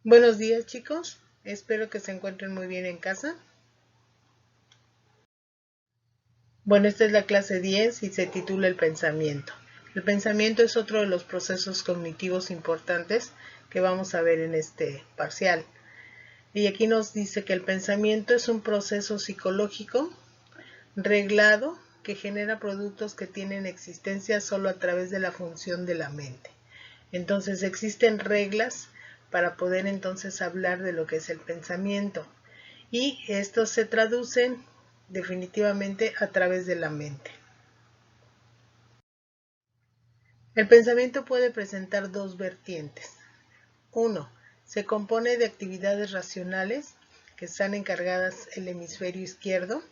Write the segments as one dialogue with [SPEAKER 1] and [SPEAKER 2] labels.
[SPEAKER 1] Buenos días, chicos. Espero que se encuentren muy bien en casa. Bueno, esta es la clase 10 y se titula El pensamiento. El pensamiento es otro de los procesos cognitivos importantes que vamos a ver en este parcial. Y aquí nos dice que el pensamiento es un proceso psicológico reglado que genera productos que tienen existencia solo a través de la función de la mente. Entonces existen reglas para poder entonces hablar de lo que es el pensamiento. Y estos se traducen definitivamente a través de la mente. El pensamiento puede presentar dos vertientes. Uno, se compone de actividades racionales que están encargadas el hemisferio izquierdo.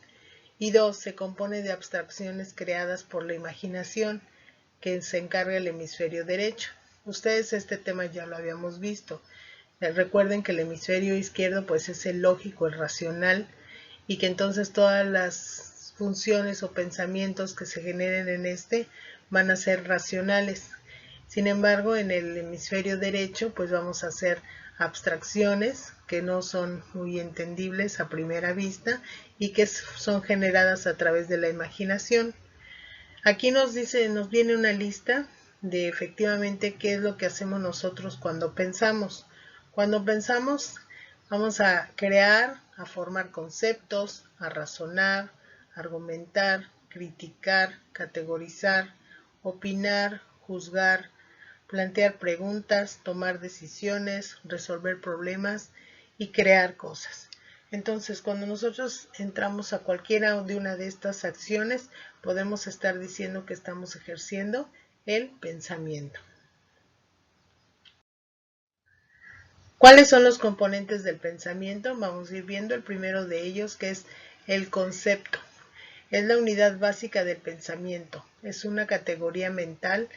[SPEAKER 1] Y dos, se compone de abstracciones creadas por la imaginación que se encarga el hemisferio derecho. Ustedes este tema ya lo habíamos visto. Recuerden que el hemisferio izquierdo pues es el lógico, el racional, y que entonces todas las funciones o pensamientos que se generen en este van a ser racionales. Sin embargo, en el hemisferio derecho pues vamos a hacer abstracciones que no son muy entendibles a primera vista y que son generadas a través de la imaginación. Aquí nos viene una lista de efectivamente qué es lo que hacemos nosotros cuando pensamos. Cuando pensamos vamos a crear, a formar conceptos, a razonar, argumentar, criticar, categorizar, opinar, juzgar, plantear preguntas, tomar decisiones, resolver problemas y crear cosas. Entonces, cuando nosotros entramos a cualquiera de una de estas acciones, podemos estar diciendo que estamos ejerciendo el pensamiento. ¿Cuáles son los componentes del pensamiento? Vamos a ir viendo el primero de ellos, que es el concepto. Es la unidad básica del pensamiento. Es una categoría mental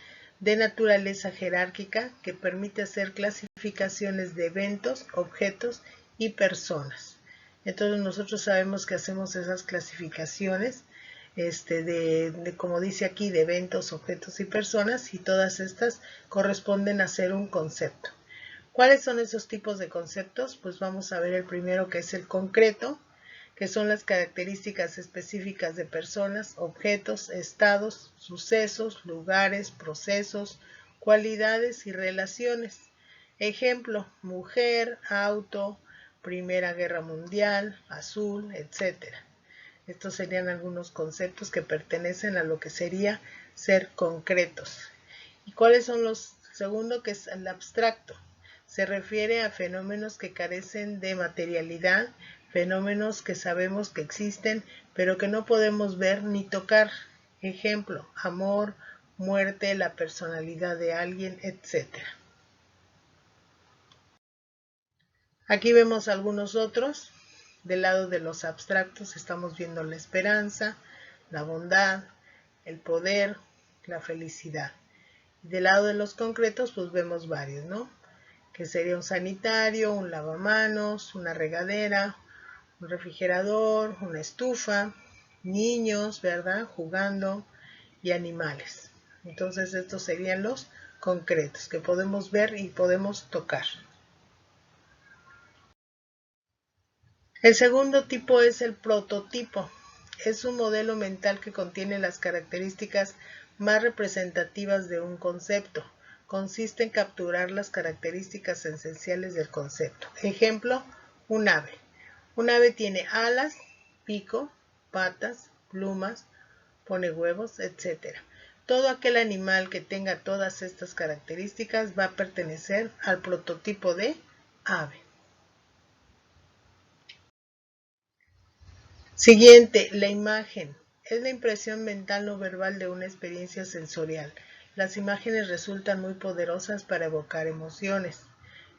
[SPEAKER 1] de naturaleza jerárquica que permite hacer clasificaciones de eventos, objetos y personas. Entonces nosotros sabemos que hacemos esas clasificaciones como dice aquí, de eventos, objetos y personas, y todas estas corresponden a ser un concepto. ¿Cuáles son esos tipos de conceptos? Pues vamos a ver el primero, que es el concreto, que son las características específicas de personas, objetos, estados, sucesos, lugares, procesos, cualidades y relaciones. Ejemplo, mujer, auto, Primera Guerra Mundial, azul, etc. Estos serían algunos conceptos que pertenecen a lo que sería ser concretos. ¿Y cuáles son los? Segundo, que es el abstracto. Se refiere a fenómenos que carecen de materialidad, fenómenos que sabemos que existen, pero que no podemos ver ni tocar. Ejemplo, amor, muerte, la personalidad de alguien, etc. Aquí vemos algunos otros. Del lado de los abstractos estamos viendo la esperanza, la bondad, el poder, la felicidad. Del lado de los concretos pues vemos varios, ¿no? Que sería un sanitario, un lavamanos, una regadera, un refrigerador, una estufa, niños, ¿verdad? Jugando y animales. Entonces estos serían los concretos que podemos ver y podemos tocar. El segundo tipo es el prototipo. Es un modelo mental que contiene las características más representativas de un concepto. Consiste en capturar las características esenciales del concepto. Ejemplo, un ave. Un ave tiene alas, pico, patas, plumas, pone huevos, etc. Todo aquel animal que tenga todas estas características va a pertenecer al prototipo de ave. Siguiente, la imagen. Es la impresión mental no verbal de una experiencia sensorial. Las imágenes resultan muy poderosas para evocar emociones.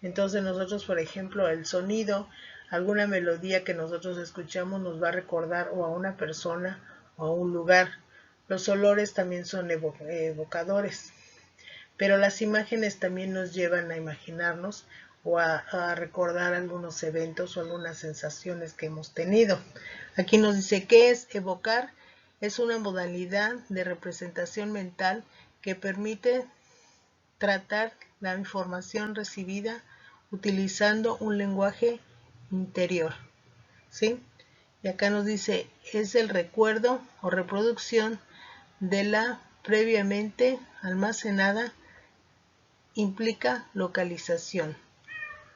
[SPEAKER 1] Entonces nosotros, por ejemplo, el sonido, alguna melodía que nosotros escuchamos nos va a recordar o a una persona o a un lugar. Los olores también son evocadores, pero las imágenes también nos llevan a imaginarnos o a recordar algunos eventos o algunas sensaciones que hemos tenido. Aquí nos dice, ¿qué es evocar? Es una modalidad de representación mental que permite tratar la información recibida utilizando un lenguaje interior, ¿sí? Y acá nos dice, es el recuerdo o reproducción de la previamente almacenada, implica localización.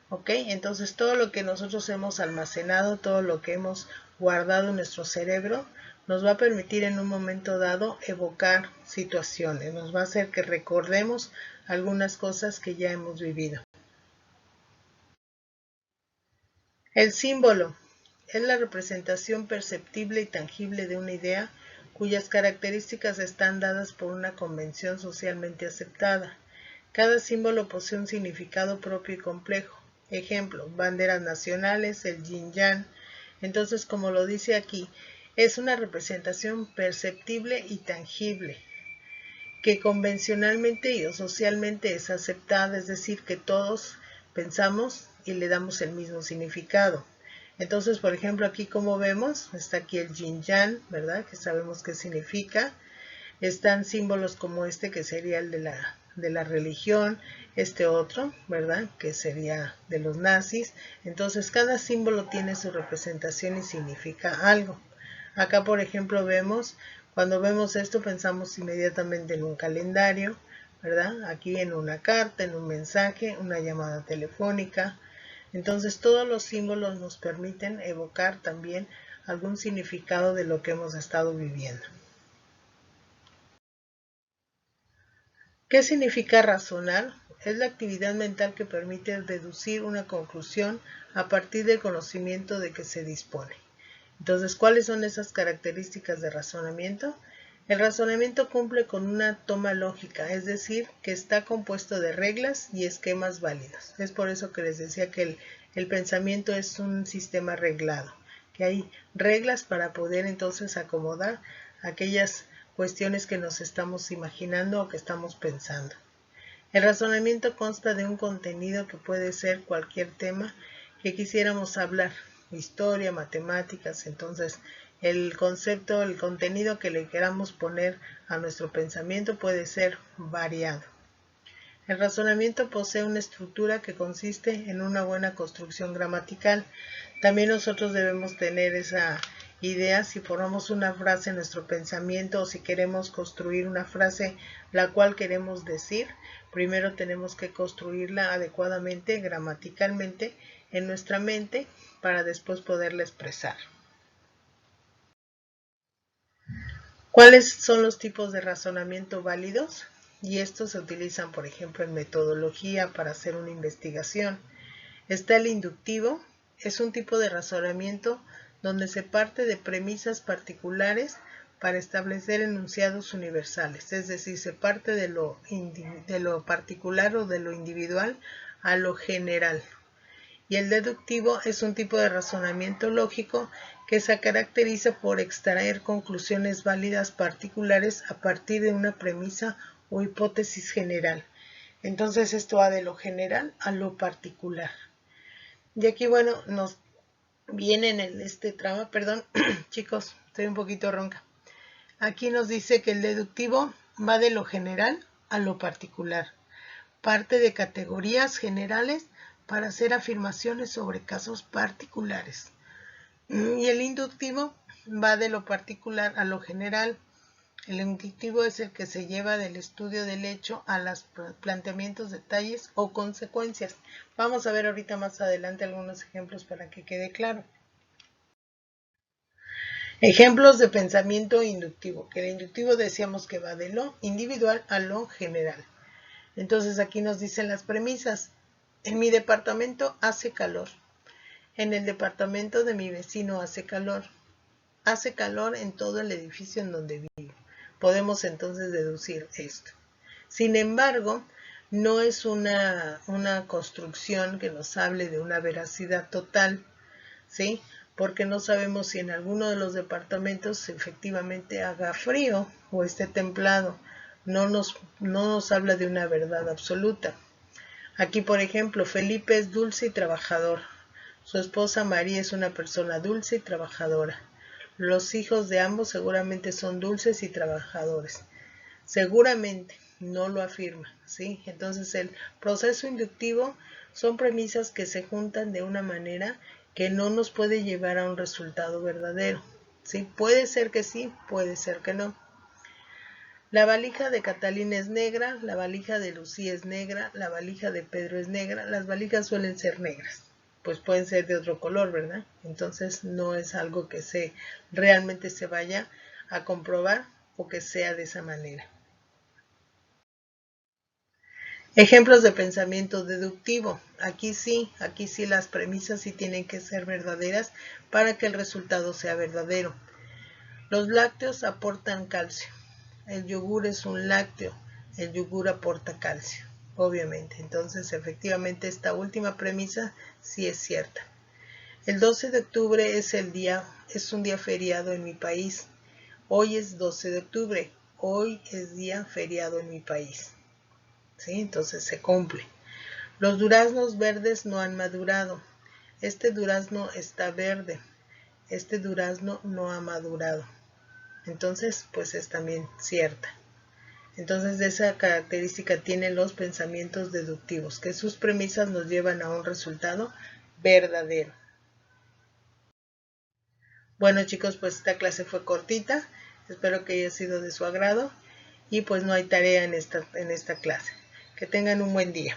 [SPEAKER 1] ¿Ok? Entonces todo lo que nosotros hemos almacenado, todo lo que hemos guardado en nuestro cerebro, nos va a permitir en un momento dado evocar situaciones, nos va a hacer que recordemos algunas cosas que ya hemos vivido. El símbolo es la representación perceptible y tangible de una idea cuyas características están dadas por una convención socialmente aceptada. Cada símbolo posee un significado propio y complejo. Ejemplo, banderas nacionales, el yin-yang. Entonces, como lo dice aquí, es una representación perceptible y tangible, que convencionalmente y socialmente es aceptada, es decir, que todos pensamos y le damos el mismo significado. Entonces, por ejemplo, aquí como vemos, está aquí el yin-yang, ¿verdad? Que sabemos qué significa. Están símbolos como este, que sería el de la religión, este otro, ¿verdad? Que sería de los nazis. Entonces, cada símbolo tiene su representación y significa algo. Acá, por ejemplo, vemos, cuando vemos esto, pensamos inmediatamente en un calendario, ¿verdad? Aquí en una carta, en un mensaje, una llamada telefónica. Entonces, todos los símbolos nos permiten evocar también algún significado de lo que hemos estado viviendo. ¿Qué significa razonar? Es la actividad mental que permite deducir una conclusión a partir del conocimiento de que se dispone. Entonces, ¿cuáles son esas características de razonamiento? El razonamiento cumple con una toma lógica, es decir, que está compuesto de reglas y esquemas válidos. Es por eso que les decía que el pensamiento es un sistema reglado, que hay reglas para poder entonces acomodar aquellas cuestiones que nos estamos imaginando o que estamos pensando. El razonamiento consta de un contenido que puede ser cualquier tema que quisiéramos hablar, historia, matemáticas. Entonces, el concepto, el contenido que le queramos poner a nuestro pensamiento puede ser variado. El razonamiento posee una estructura que consiste en una buena construcción gramatical. También nosotros debemos tener esa idea si formamos una frase en nuestro pensamiento o si queremos construir una frase la cual queremos decir. Primero tenemos que construirla adecuadamente, gramaticalmente, en nuestra mente para después poderla expresar. ¿Cuáles son los tipos de razonamiento válidos? Y estos se utilizan, por ejemplo, en metodología para hacer una investigación. Está el inductivo, es un tipo de razonamiento donde se parte de premisas particulares para establecer enunciados universales, es decir, se parte de lo particular o de lo individual a lo general. Y el deductivo es un tipo de razonamiento lógico que se caracteriza por extraer conclusiones válidas particulares a partir de una premisa o hipótesis general. Entonces esto va de lo general a lo particular. Y aquí, bueno, nos viene en este trama, perdón, chicos, estoy un poquito ronca. Aquí nos dice que el deductivo va de lo general a lo particular. Parte de categorías generales para hacer afirmaciones sobre casos particulares. Y el inductivo va de lo particular a lo general. El inductivo es el que se lleva del estudio del hecho a los planteamientos, detalles o consecuencias. Vamos a ver ahorita más adelante algunos ejemplos para que quede claro. Ejemplos de pensamiento inductivo, que el inductivo decíamos que va de lo individual a lo general. Entonces aquí nos dicen las premisas. En mi departamento hace calor. En el departamento de mi vecino hace calor. Hace calor en todo el edificio en donde vivo. Podemos entonces deducir esto. Sin embargo, no es una construcción que nos hable de una veracidad total, ¿sí? Porque no sabemos si en alguno de los departamentos efectivamente haga frío o esté templado. No nos habla de una verdad absoluta. Aquí, por ejemplo, Felipe es dulce y trabajador. Su esposa María es una persona dulce y trabajadora. Los hijos de ambos seguramente son dulces y trabajadores. Seguramente. no lo afirma, ¿sí? Entonces el proceso inductivo son premisas que se juntan de una manera que no nos puede llevar a un resultado verdadero, ¿sí? Puede ser que sí, puede ser que no. La valija de Catalina es negra, la valija de Lucía es negra, la valija de Pedro es negra. Las valijas suelen ser negras, pues pueden ser de otro color, ¿verdad? Entonces no es algo que realmente se vaya a comprobar o que sea de esa manera. Ejemplos de pensamiento deductivo. Aquí sí las premisas sí tienen que ser verdaderas para que el resultado sea verdadero. Los lácteos aportan calcio. El yogur es un lácteo. El yogur aporta calcio, obviamente. Entonces, efectivamente, esta última premisa sí es cierta. El 12 de octubre es un día feriado en mi país. Hoy es 12 de octubre. Hoy es día feriado en mi país. ¿Sí? Entonces se cumple. Los duraznos verdes no han madurado. Este durazno está verde. Este durazno no ha madurado. Entonces, pues es también cierta. Entonces, esa característica tienen los pensamientos deductivos, que sus premisas nos llevan a un resultado verdadero. Bueno, chicos, pues esta clase fue cortita. Espero que haya sido de su agrado. Y pues no hay tarea en esta clase. Que tengan un buen día.